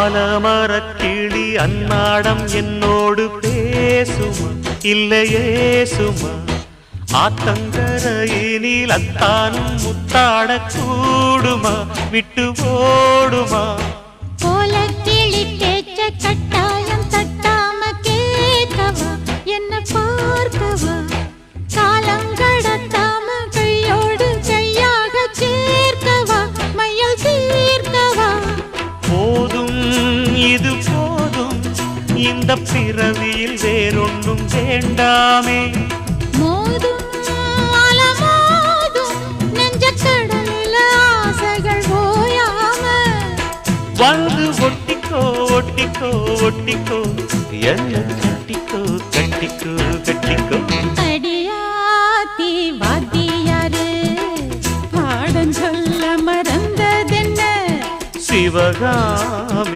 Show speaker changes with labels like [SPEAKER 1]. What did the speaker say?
[SPEAKER 1] ஆலமரக்கிளி அன்னாடம் என்னோடு பேசுமா இல்லையே சுமா ஆத்தங்கரையினில் அத்தானும் முத்தாட கூடுமா விட்டு ஓடுமா
[SPEAKER 2] போல கிளி பேச்ச கட்டாயம் தட்டாம கேட்கவா என்ன பார்க்கவா காலங்கடத்தாம கையோடு கையாக சேர்க்கவா மையல் தீர்க்கவா
[SPEAKER 1] போதும் இது போதும் இந்த பிறவியில் வேறொன்றும் வேண்டாமே
[SPEAKER 2] மோதும் அலமோதும் நெஞ்ச கடலில் ஆசைகள் ஓயாம
[SPEAKER 1] வந்து ஒட்டிக்கோ ஒட்டிக்கோ ஒட்டிக்கோ என்ன கட்டிக்கோ கட்டிக்கோ கட்டிக்கோ
[SPEAKER 2] அடியாத்தி வாத்தியாரு பாடம் சொல்ல மறந்ததென்ன
[SPEAKER 1] சிவகா